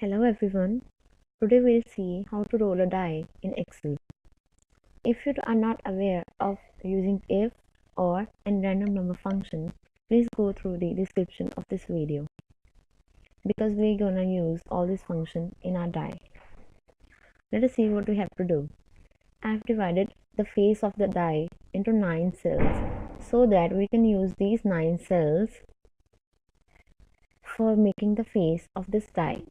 Hello everyone. Today we'll see how to roll a die in Excel. If you are not aware of using if, or, and random number function, please go through the description of this video because we're gonna use all this function in our die. Let us see what we have to do. I have divided the face of the die into 9 cells so that we can use these 9 cells for making the face of this die.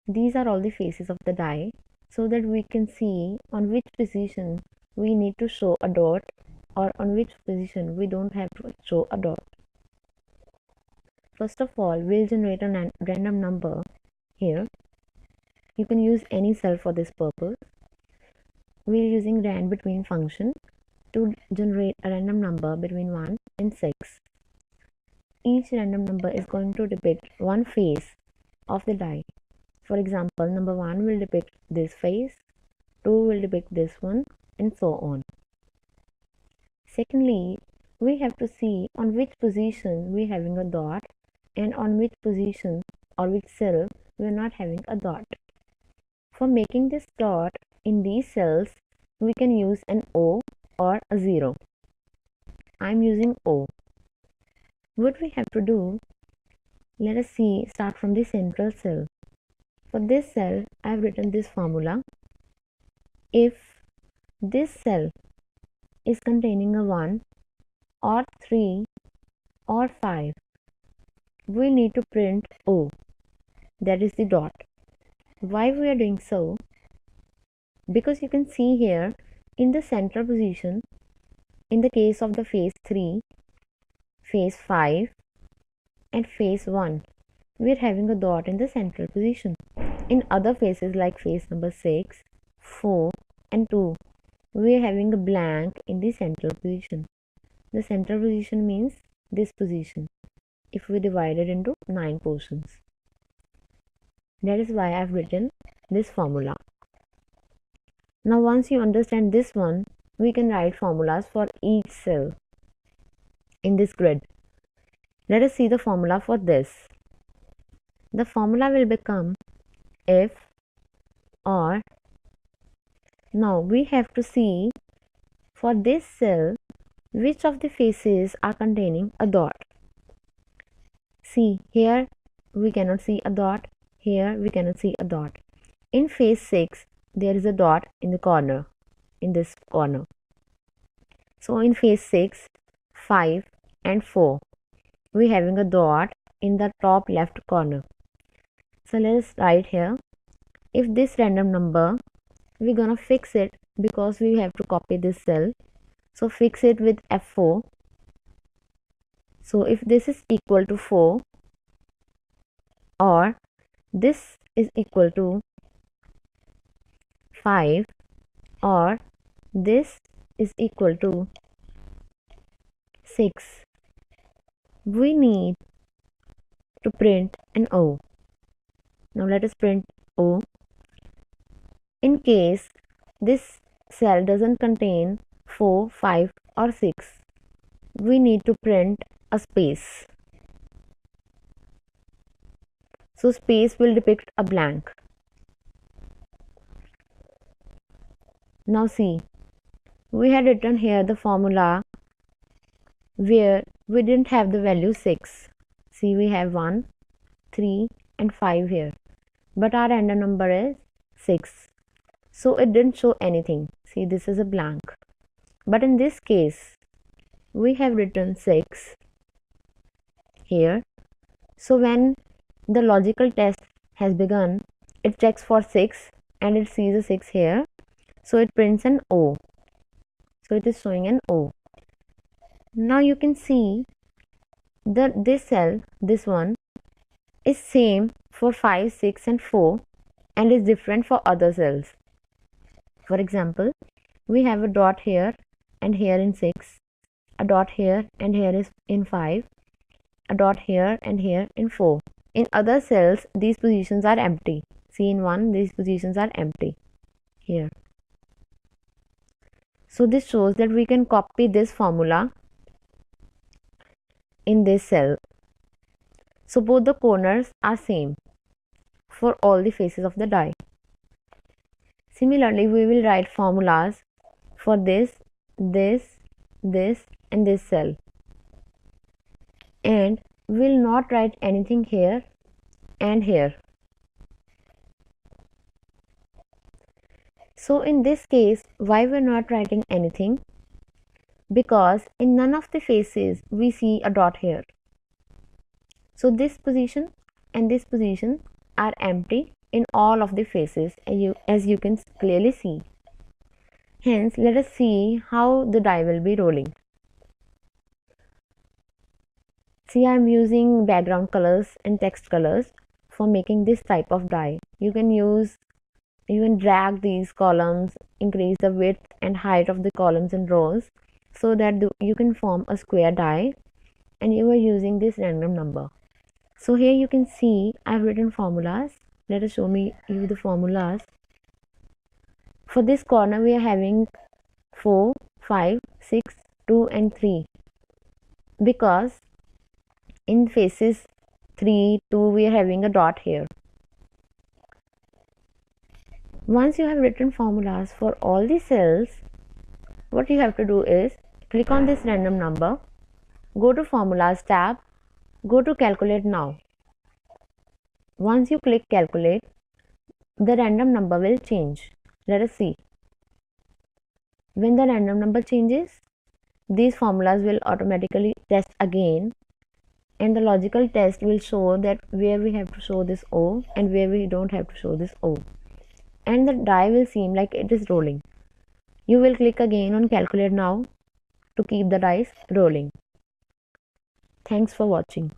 These are all the faces of the die so that we can see on which position we need to show a dot or on which position we don't have to show a dot. First of all, we'll generate a random number here. You can use any cell for this purpose. We're using rand between function to generate a random number between 1 and 6. Each random number is going to depict one face of the die. For example, number 1 will depict this face, 2 will depict this one, and so on. Secondly, we have to see on which position we are having a dot and on which position or which cell we are not having a dot. For making this dot in these cells, we can use an O or a 0. I am using O. What we have to do, let us start from the central cell. For this cell, I have written this formula. If this cell is containing a 1 or 3 or 5, we need to print O, that is the dot. Why we are doing so? Because you can see here in the central position, in the case of the phase 3, phase 5 and phase 1, we are having a dot in the central position. In other phases like phase number 6, 4 and 2, we are having a blank in the central position. The central position means this position if we divide it into 9 portions. That is why I have written this formula. Now once you understand this one, we can write formulas for each cell in this grid. Let us see the formula for this. The formula will become if or. Now we have to see for this cell which of the faces are containing a dot. See, here we cannot see a dot, here we cannot see a dot. In phase 6, there is a dot in the corner, in this corner. So in phase 6, 5 and 4, we are having a dot in the top left corner. So let us write here, if this random number, we're gonna fix it because we have to copy this cell. So fix it with F4. So if this is equal to 4 or this is equal to 5 or this is equal to 6, we need to print an O. Now let us print O. In case this cell doesn't contain 4, 5 or 6, we need to print a space. So space will depict a blank. Now see, we had written here the formula where we didn't have the value 6. See, we have 1, 3 and 5 here, but our random number is 6. So it didn't show anything. See, this is a blank. But in this case, we have written 6 here. So when the logical test has begun, it checks for 6 and it sees a 6 here. So it prints an O. So it is showing an O. Now you can see that this cell, this one, is same for 5, 6 and 4 and is different for other cells. For example, we have a dot here and here in 6, a dot here and here is in 5, a dot here and here in 4. In other cells, these positions are empty. See, in 1, these positions are empty here. So this shows that we can copy this formula in this cell. So both the corners are same. for all the faces of the die. Similarly, we will write formulas for this, this and this cell, and will not write anything here and here. So in this case, why we're not writing anything? Because in none of the faces we see a dot here. So this position and this position are empty in all of the faces, as you can clearly see. Hence, let us see how the die will be rolling. See, I am using background colors and text colors for making this type of die. You can drag these columns, increase the width and height of the columns and rows so that you can form a square die, and you are using this random number. So here you can see I have written formulas. Let us show you the formulas. For this corner we are having 4, 5, 6, 2 and 3, because in faces 3, 2 we are having a dot here. Once you have written formulas for all the cells, what you have to do is click on this random number, go to formulas tab, go to calculate now. Once you click calculate, the random number will change. Let us see. When the random number changes, these formulas will automatically test again, and the logical test will show that where we have to show this O and where we don't have to show this O, and the die will seem like it is rolling. You will click again on calculate now to keep the dice rolling. Thanks for watching.